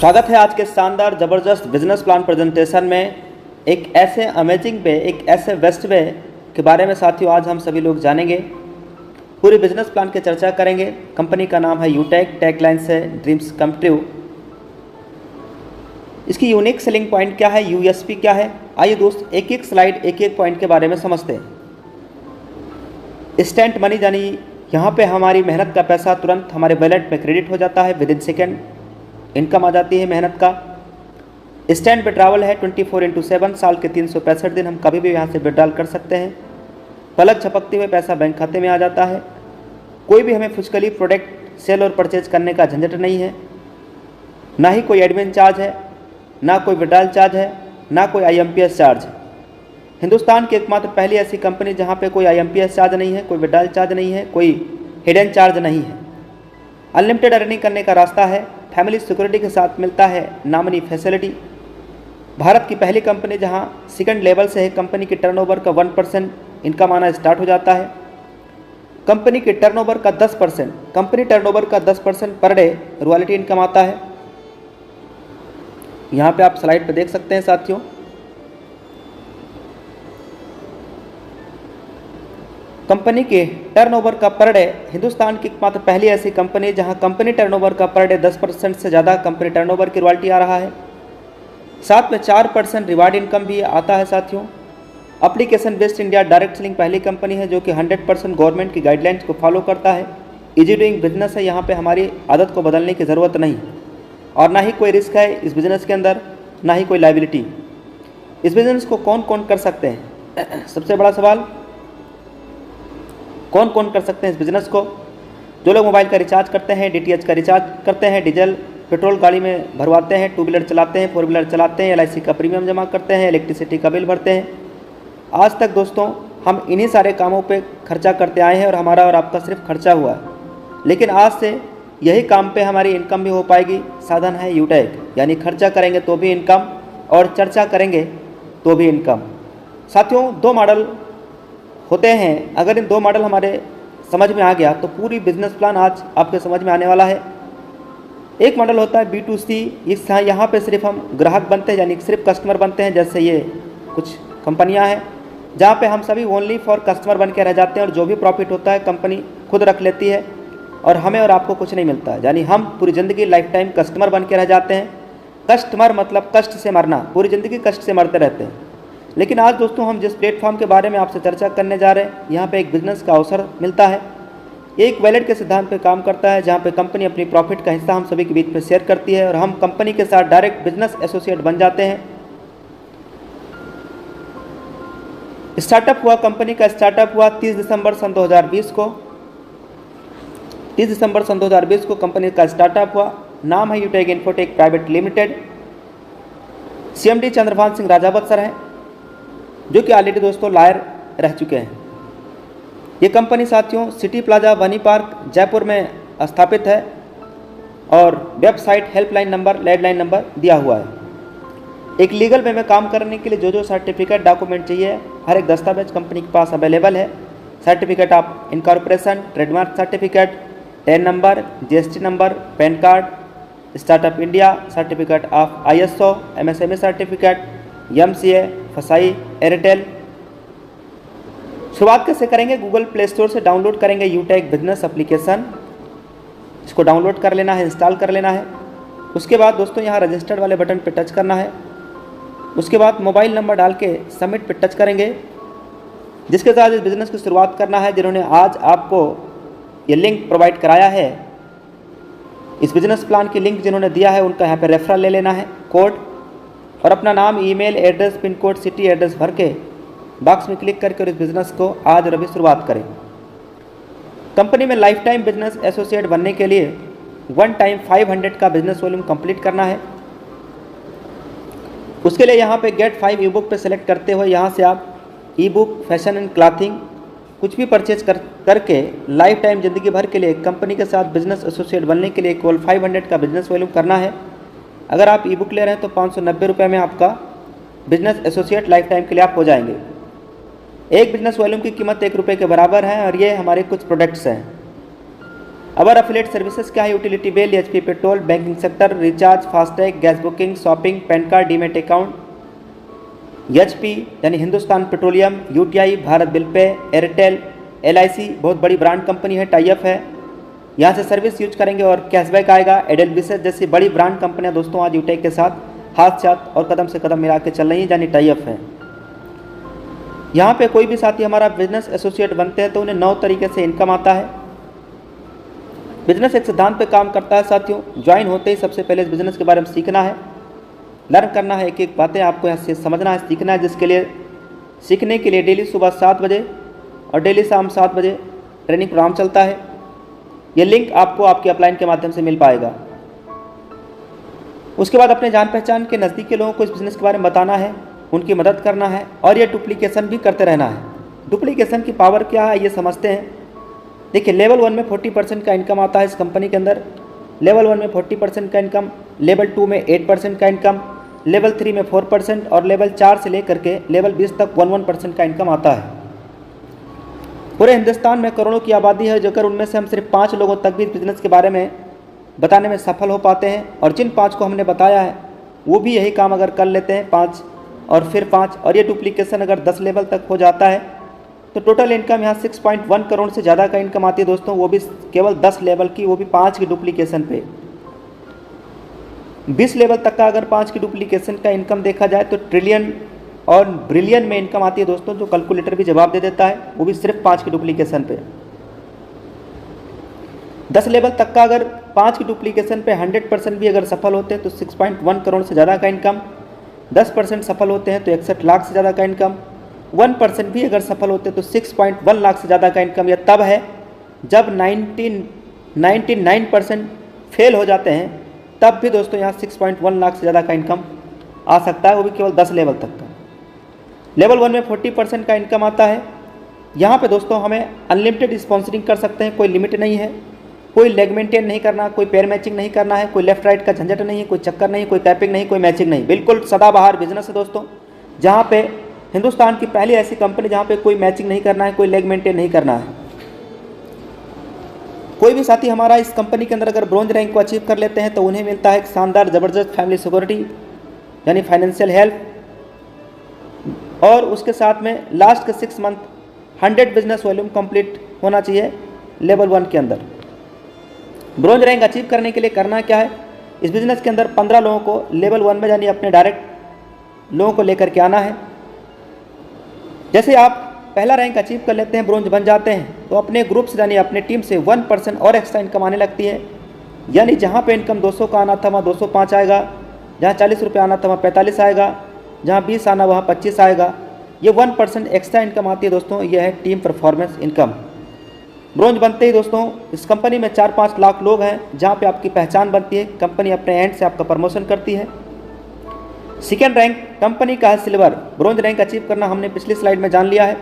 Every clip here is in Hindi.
स्वागत है आज के शानदार ज़बरदस्त बिजनेस प्लान प्रेजेंटेशन में। एक ऐसे अमेजिंग वे, एक ऐसे बेस्ट वे के बारे में साथियों आज हम सभी लोग जानेंगे। पूरे बिजनेस प्लान की चर्चा करेंगे। कंपनी का नाम है यूटेक, टैगलाइन से ड्रीम्स कम ट्रू। इसकी यूनिक सेलिंग पॉइंट क्या है, यूएसपी क्या है, आइए दोस्त एक एक स्लाइड एक एक पॉइंट के बारे में समझते हैं। इंस्टेंट मनी यानी यहाँ पे हमारी मेहनत का पैसा तुरंत हमारे वॉलेट में क्रेडिट हो जाता है, विद इन सेकेंड इनकम आ जाती है मेहनत का। इंस्टेंट विड्रॉवल है 24/7, साल के 365 दिन हम कभी भी यहाँ से विड्रॉल कर सकते हैं। पलक झपकते हुए पैसा बैंक खाते में आ जाता है। कोई भी हमें फिजिकली प्रोडक्ट सेल और परचेज करने का झंझट नहीं है, ना ही कोई एडमिन चार्ज है, ना कोई विड्रॉल चार्ज है, ना कोई IMPS चार्ज है। हिंदुस्तान की एकमात्र पहली ऐसी कंपनी जहाँ पे कोई IMPS चार्ज नहीं है, कोई विड्रॉल चार्ज नहीं है, कोई हिडन चार्ज नहीं है। अनलिमिटेड अर्निंग करने का रास्ता है, फैमिली सिक्योरिटी के साथ मिलता है नॉमिनी फैसिलिटी। भारत की पहली कंपनी जहां सेकंड लेवल से है कंपनी की टर्नओवर का 1% इनकम आना स्टार्ट हो जाता है। कंपनी के टर्नओवर का 10% पर डे रॉयल्टी इनकम आता है। यहाँ पे आप स्लाइड पे देख सकते हैं साथियों। कंपनी के टर्नओवर का पर डे, हिंदुस्तान की मात्र पहली ऐसी कंपनी जहां कंपनी टर्नओवर का पर डे 10% से ज़्यादा कंपनी टर्नओवर की रॉयल्टी आ रहा है। साथ में 4% रिवार्ड इनकम भी आता है साथियों। Application based India direct selling पहली कंपनी है जो कि 100% गवर्नमेंट की गाइडलाइंस को फॉलो करता है। इजी डूइंग बिजनेस है, यहाँ पे हमारी आदत को बदलने की ज़रूरत नहीं और ना ही कोई रिस्क है इस बिज़नेस के अंदर, ना ही कोई लाइबिलिटी। इस बिज़नेस को कौन कौन कर सकते हैं, सबसे बड़ा सवाल कौन कौन कर सकते हैं इस बिज़नेस को। जो लोग मोबाइल का रिचार्ज करते हैं, DTH का रिचार्ज करते हैं, डीजल पेट्रोल गाड़ी में भरवाते हैं, 2 व्हीलर चलाते हैं, 4 व्हीलर चलाते हैं, LIC का प्रीमियम जमा करते हैं, इलेक्ट्रिसिटी का बिल भरते हैं। आज तक दोस्तों हम इन्हीं सारे कामों पे खर्चा करते आए हैं और हमारा और आपका सिर्फ खर्चा हुआ है, लेकिन आज से यही काम पे हमारी इनकम भी हो पाएगी। साधन है यूटेक, यानी खर्चा करेंगे तो भी इनकम और चर्चा करेंगे तो भी इनकम। साथियों 2 मॉडल होते हैं, अगर इन 2 मॉडल हमारे समझ में आ गया तो पूरी बिजनेस प्लान आज आपके समझ में आने वाला है। एक मॉडल होता है B2C, यहाँ पे सिर्फ हम ग्राहक बनते हैं, यानी सिर्फ कस्टमर बनते हैं। जैसे ये कुछ कंपनियां हैं जहाँ पे हम सभी ओनली फॉर कस्टमर बन के रह जाते हैं और जो भी प्रॉफिट होता है कंपनी खुद रख लेती है और हमें और आपको कुछ नहीं मिलता है, यानी हम पूरी ज़िंदगी लाइफ टाइम कस्टमर बन के रह जाते हैं। कस्टमर मतलब कष्ट से मरना, पूरी ज़िंदगी कष्ट से मरते रहते हैं। लेकिन आज दोस्तों हम जिस प्लेटफॉर्म के बारे में आपसे चर्चा करने जा रहे हैं, यहाँ पे एक बिजनेस का अवसर मिलता है। एक वैलेट के सिद्धांत पे काम करता है, जहाँ पे कंपनी अपनी प्रॉफिट का हिस्सा हम सभी के बीच में शेयर करती है और हम कंपनी के साथ डायरेक्ट बिजनेस एसोसिएट बन जाते हैं। स्टार्टअप हुआ, कंपनी का स्टार्टअप हुआ 30 दिसंबर सन 2020 को। 30 दिसंबर सन 2020 को कंपनी का स्टार्टअप हुआ। नाम है Utech Infotech private limited. CMD Chandrabhan Singh Rajawat sir हैं, जो कि ऑलरेडी दोस्तों लॉयर रह चुके हैं। ये कंपनी साथियों सिटी प्लाजा वनी पार्क जयपुर में स्थापित है और website, helpline number, landline number दिया हुआ है। एक लीगल वे में काम करने के लिए जो सर्टिफिकेट डॉक्यूमेंट चाहिए, हर एक दस्तावेज कंपनी के पास अवेलेबल है। Certificate of incorporation, trademark certificate, ten number, GST number, pan card, startup India, certificate of ISO, MSME certificate, MCA, फसाई, एयरटेल। शुरुआत कैसे करेंगे, गूगल प्ले स्टोर से डाउनलोड करेंगे यूटेक बिजनेस एप्लीकेशन। इसको डाउनलोड कर लेना है, इंस्टॉल कर लेना है। उसके बाद दोस्तों यहाँ रजिस्टर्ड वाले बटन पे टच करना है। उसके बाद मोबाइल नंबर डाल के सबमिट पे टच करेंगे, जिसके साथ इस बिज़नेस की शुरुआत करना है। जिन्होंने आज आपको ये लिंक प्रोवाइड कराया है, इस बिज़नेस प्लान की लिंक जिन्होंने दिया है, उनका यहाँ पे रेफरल ले लेना है, कोड और अपना नाम, email address, pin code, city address भर के बॉक्स में क्लिक करके और इस बिज़नेस को आज और अभी शुरुआत करें। कंपनी में लाइफ टाइम बिजनेस एसोसिएट बनने के लिए 1 टाइम 500 का बिजनेस वॉल्यूम कंप्लीट करना है। उसके लिए यहाँ पे गेट 5 ई बुक पे सेलेक्ट करते हुए यहाँ से आप ई बुक, फैशन एंड क्लॉथिंग कुछ भी परचेज करके लाइफ टाइम ज़िंदगी भर के लिए कंपनी के साथ बिजनेस एसोसिएट बनने के लिए केवल 500 का बिजनेस वॉल्यूम करना है। अगर आप ई बुक ले रहे हैं तो 590 रुपये में आपका बिजनेस एसोसिएट लाइफ टाइम के लिए आप हो जाएंगे। एक बिजनेस वॉल्यूम की कीमत 1 रुपये के बराबर है और ये हमारे कुछ प्रोडक्ट्स हैं। अवर अफिलिएट सर्विसेज क्या है? Utility bill, HP petrol, banking sector, recharge, FASTag, gas booking, shopping, PAN card, demat account, HP यानी Hindustan petroleum, UTI, Bharat bill pay, Airtel, LIC बहुत बड़ी ब्रांड कंपनी है, टाई अप है, यहाँ से सर्विस यूज करेंगे और कैशबैक आएगा। एडेलविसेस जैसी बड़ी ब्रांड कंपनियां दोस्तों आज यूटेक के साथ हाथ साथ और कदम से कदम मिला के चल रही हैं, यानी टाई अप है। यहाँ पे कोई भी साथी हमारा बिजनेस एसोसिएट बनते हैं तो उन्हें 9 तरीके से इनकम आता है। बिजनेस एक सिद्धांत पे काम करता है साथियों। ज्वाइन होते ही सबसे पहले इस बिजनेस के बारे में सीखना है, लर्न करना है, एक एक बातें आपको यहाँ से समझना है, सीखना है, जिसके लिए सीखने के लिए डेली सुबह 7 बजे और डेली शाम 7 बजे ट्रेनिंग प्रोग्राम चलता है। ये लिंक आपको आपके अपलाइन के माध्यम से मिल पाएगा। उसके बाद अपने जान पहचान के नज़दीकी लोगों को इस बिज़नेस के बारे में बताना है, उनकी मदद करना है और ये डुप्लीकेशन भी करते रहना है। डुप्लीकेशन की पावर क्या है ये समझते हैं। देखिए, लेवल 1 में 40% का इनकम आता है इस कंपनी के अंदर। लेवल 1 में 40% का इनकम, लेवल 2 में 8% का इनकम, लेवल 3 में 4% और लेवल 4 से लेकर के लेवल 20 तक 11% का इनकम आता है। पूरे हिंदुस्तान में करोड़ों की आबादी है, जो उनमें से हम सिर्फ 5 लोगों तक भी बिजनेस के बारे में बताने में सफल हो पाते हैं। और जिन 5 को हमने बताया है वो भी यही काम अगर कर लेते हैं, 5 और फिर 5, और ये डुप्लीकेशन अगर 10 लेवल तक हो जाता है तो टोटल इनकम यहाँ 6.1 करोड़ से ज़्यादा का इनकम आती है दोस्तों, वो भी केवल 10 लेवल की, वो भी 5 की डुप्लीकेशन पे। 20 लेवल तक का अगर 5 की डुप्लीकेशन का इनकम देखा जाए तो ट्रिलियन और ब्रिलियन में इनकम आती है दोस्तों, जो कैलकुलेटर भी जवाब दे देता है, वो भी सिर्फ 5 की डुप्लीकेशन पे। 10 लेवल तक का अगर 5 की डुप्लीकेशन पे 100% भी अगर सफल होते हैं तो 6.1 करोड़ से ज़्यादा का इनकम, 10% सफल होते हैं तो 61 लाख से ज़्यादा का इनकम, 1% भी अगर सफल होते हैं तो 6.1 लाख से ज़्यादा का इनकम। यह तब है जब 99% फेल हो जाते हैं, तब भी दोस्तों यहाँ 6.1 लाख से ज़्यादा का इनकम आ सकता है, वो भी केवल 10 लेवल तक का। लेवल 1 में 40% का इनकम आता है। यहाँ पे दोस्तों हमें अनलिमिटेड स्पॉन्सरिंग कर सकते हैं, कोई लिमिट नहीं है, कोई लेग मेंटेन नहीं करना, कोई पैर मैचिंग नहीं करना है, कोई लेफ्ट राइट का झंझट नहीं है, कोई चक्कर नहीं, कोई कैपिंग नहीं, कोई मैचिंग नहीं, बिल्कुल सदाबहार बिजनेस है दोस्तों, जहाँ पे हिंदुस्तान की पहली ऐसी कंपनी जहाँ पे कोई मैचिंग नहीं करना है, कोई लेग मेंटेन नहीं करना है। कोई भी साथी हमारा इस कंपनी के अंदर अगर ब्रॉन्ज रैंक को अचीव कर लेते हैं तो उन्हें मिलता है एक शानदार ज़बरदस्त फैमिली सिक्योरिटी यानी फाइनेंशियल हेल्प, और उसके साथ में लास्ट के 6 मंथ 100 बिजनेस वॉल्यूम कंप्लीट होना चाहिए लेवल 1 के अंदर। ब्रॉन्ज रैंक अचीव करने के लिए करना क्या है, इस बिज़नेस के अंदर 15 लोगों को लेवल 1 में यानी अपने डायरेक्ट लोगों को लेकर के आना है। जैसे आप पहला रैंक अचीव कर लेते हैं, ब्रॉन्ज बन जाते हैं, तो अपने ग्रुप से यानी अपने टीम से 1% और एक्स्ट्रा इनकम आने लगती है। यानी जहाँ पे इनकम 200 का आना था वहाँ 205 आएगा, जहाँ 40 रुपये आना था वहाँ 45 आएगा, जहाँ 20 आना वहाँ 25 आएगा। ये 1% एक्स्ट्रा इनकम आती है दोस्तों, यह है टीम परफॉर्मेंस इनकम। ब्रॉन्ज बनते ही दोस्तों इस कंपनी में 4-5 लाख लोग हैं, जहाँ पे आपकी पहचान बनती है, कंपनी अपने एंड से आपका प्रमोशन करती है। सेकेंड रैंक कंपनी का है सिल्वर। ब्रॉन्ज रैंक अचीव करना हमने पिछली स्लाइड में जान लिया है।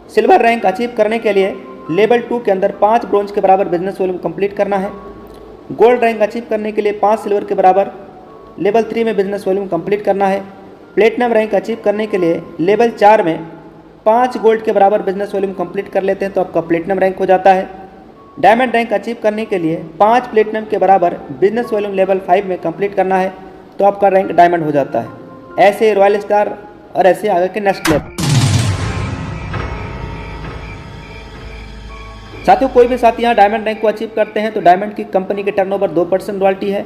सिल्वर रैंक अचीव करने के लिए लेवल 2 के अंदर 5 ब्रॉन्ज के बराबर बिजनेस वॉल्यूम कंप्लीट करना है। गोल्ड रैंक अचीव करने के लिए 5 सिल्वर के बराबर लेवल 3 में बिजनेस वॉल्यूम कंप्लीट करना है। प्लेटिनम रैंक अचीव करने के लिए लेवल 4 में 5 गोल्ड के बराबर बिजनेस वॉल्यूम कंप्लीट कर लेते हैं तो आपका प्लेटिनम रैंक हो जाता है। डायमंड रैंक अचीव करने के लिए 5 प्लेटिनम के बराबर बिजनेस वॉल्यूम लेवल 5 में कंप्लीट करना है तो आपका रैंक डायमंड हो जाता है। ऐसे रॉयल स्टार और ऐसे आगे के नेक्स्ट लेवल। साथियों, कोई भी साथी यहाँ डायमंड रैंक को अचीव करते हैं तो डायमंड की कंपनी के टर्नओवर 2% रॉयल्टी है,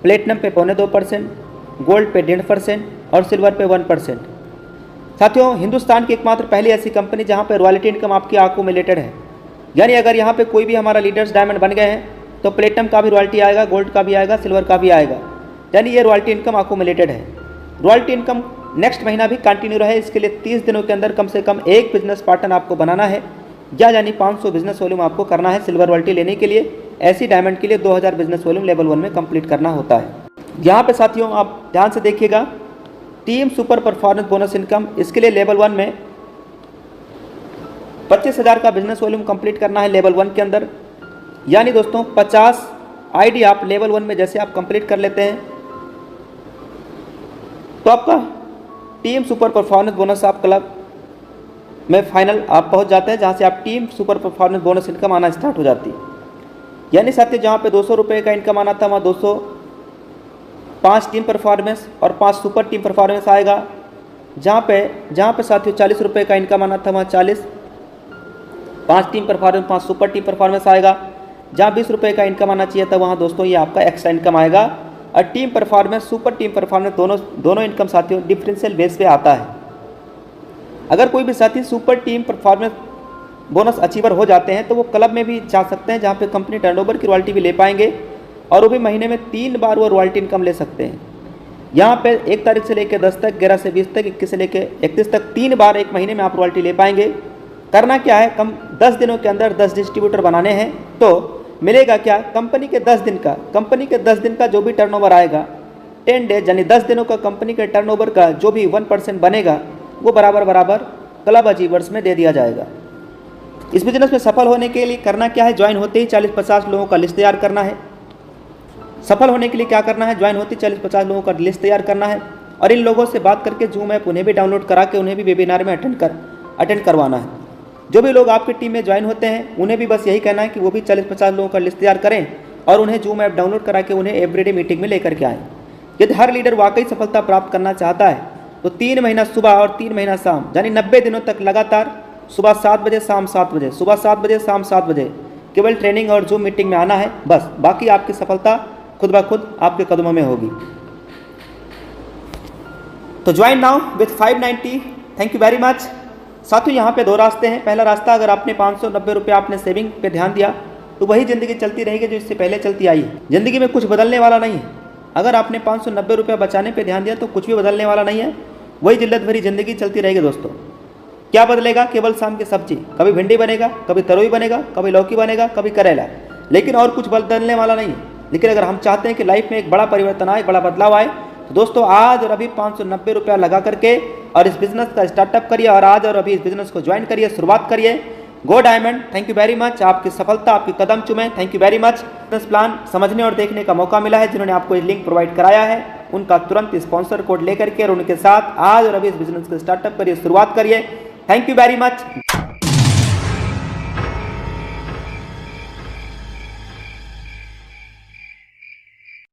प्लेटिनम पे 2.25%, गोल्ड पे 1.5% और सिल्वर पे 1%। साथियों, हिंदुस्तान की एकमात्र पहली ऐसी कंपनी जहाँ पे रॉयल्टी इनकम आपकी अक्यूमुलेटेड है। यानी अगर यहाँ पे कोई भी हमारा लीडर्स डायमंड बन गए हैं तो प्लेटिनम का भी रॉयल्टी आएगा, गोल्ड का भी आएगा, सिल्वर का भी आएगा, यानी ये रॉयल्टी इनकम अक्यूमुलेटेड है। रॉयल्टी इनकम नेक्स्ट महीना भी कंटिन्यू रहे, इसके लिए 30 दिनों के अंदर कम से कम एक बिजनेस पार्टनर आपको बनाना है, या यानी 500 बिजनेस वॉल्यूम आपको करना है सिल्वर रॉयल्टी लेने के लिए। ऐसी डायमंड के लिए 2000 बिजनेस वॉल्यूम लेवल 1 में कंप्लीट करना होता है। यहाँ पे साथियों आप ध्यान से देखिएगा, team super performance bonus income, इसके लिए लेवल 1 में 25,000 का बिजनेस वॉल्यूम कंप्लीट करना है लेवल 1 के अंदर। यानी दोस्तों 50 आईडी आप लेवल 1 में जैसे आप कंप्लीट कर लेते हैं तो आपका टीम सुपर परफॉर्मेंस बोनस आप क्लब में फाइनल आप पहुंच जाते हैं, जहां से आप team super performance bonus income आना स्टार्ट हो जाती है। यानी साथियों जहाँ पे 200 रुपये का इनकम आना था वहाँ 205 टीम परफॉर्मेंस और 5 सुपर टीम परफॉर्मेंस आएगा। जहाँ पे साथियों 40 रुपये का इनकम आना था वहाँ 5 team performance 5 super team performance आएगा। जहाँ 20 रुपये का इनकम आना चाहिए था वहाँ दोस्तों ये आपका एक्स्ट्रा इनकम आएगा। और team performance super team performance दोनों इनकम साथियों डिफरेंशियल बेस पे आता है। अगर कोई भी साथी super team performance bonus achiever हो जाते हैं तो वो क्लब में भी जा सकते हैं, जहाँ पे कंपनी टर्नओवर की रॉयल्टी भी ले पाएंगे और वो भी महीने में 3 बार वो रॉयल्टी इनकम ले सकते हैं। यहाँ पे 1 तारीख से लेकर 10 तक, 11 से 20 तक, 21 से लेकर 31 तक 3 बार एक महीने में आप रॉयल्टी ले पाएंगे। करना क्या है, 10 दिनों के अंदर 10 डिस्ट्रीब्यूटर बनाने हैं। तो मिलेगा क्या, कंपनी के 10 दिन का जो भी टर्नओवर आएगा 10 डेज यानी 10 दिनों का कंपनी के टर्नओवर का जो भी 1% बनेगा वो बराबर क्लब अचीवर्स में दे दिया जाएगा। इस बिजनेस में सफल होने के लिए करना क्या है, ज्वाइन होते ही 40-50 लोगों का लिस्ट तैयार करना है। सफल होने के लिए क्या करना है, ज्वाइन होते ही 40-50 लोगों का लिस्ट तैयार करना है और इन लोगों से बात करके जूम ऐप उन्हें भी डाउनलोड करा के उन्हें भी वेबिनार में अटेंड करवाना है। जो भी लोग आपकी टीम में ज्वाइन होते हैं उन्हें भी बस यही कहना है कि वो भी 40-50 लोगों का लिस्ट तैयार करें और उन्हें जूम ऐप डाउनलोड करा के उन्हें एवरीडे मीटिंग में लेकर के आएँ। यदि हर लीडर वाकई सफलता प्राप्त करना चाहता है तो 3 महीना सुबह और 3 महीना शाम यानी 90 दिनों तक लगातार सुबह 7 बजे शाम 7 बजे, सुबह 7 बजे शाम 7 बजे केवल ट्रेनिंग और जूम मीटिंग में आना है बस। बाकी आपकी सफलता खुद ब खुद आपके कदमों में होगी। तो join now with 590। Thank you very much. साथियों यहाँ पे 2 रास्ते हैं। पहला रास्ता, अगर आपने 590 रुपये आपने सेविंग पे ध्यान दिया तो वही ज़िंदगी चलती रहेगी जो इससे पहले चलती आई है। ज़िंदगी में कुछ बदलने वाला नहीं है। अगर आपने 590 रुपये बचाने पे ध्यान दिया तो कुछ भी बदलने वाला नहीं है, वही जिल्लत भरी ज़िंदगी चलती रहेगी दोस्तों। क्या बदलेगा, केवल शाम की सब्जी, कभी भिंडी बनेगा, कभी तरोई बनेगा, कभी लौकी बनेगा, कभी करेला, लेकिन और कुछ बदलने वाला नहीं है। लेकिन अगर हम चाहते हैं कि लाइफ में एक बड़ा परिवर्तन आए, एक बड़ा बदलाव आए, तो दोस्तों आज और अभी 590 रुपया लगा करके और इस बिज़नेस का स्टार्टअप करिए और आज और अभी इस बिज़नेस को ज्वाइन करिए, शुरुआत करिए। गो diamond. Thank you very much. आपकी सफलता आपकी कदम चूमे। Thank you very much. Business plan समझने और देखने का मौका मिला है, जिन्होंने आपको ये लिंक प्रोवाइड कराया है उनका तुरंत स्पॉन्सर कोड लेकर के और उनके साथ आज और अभी इस बिज़नेस को स्टार्टअप करिए, शुरुआत करिए। Thank you very much.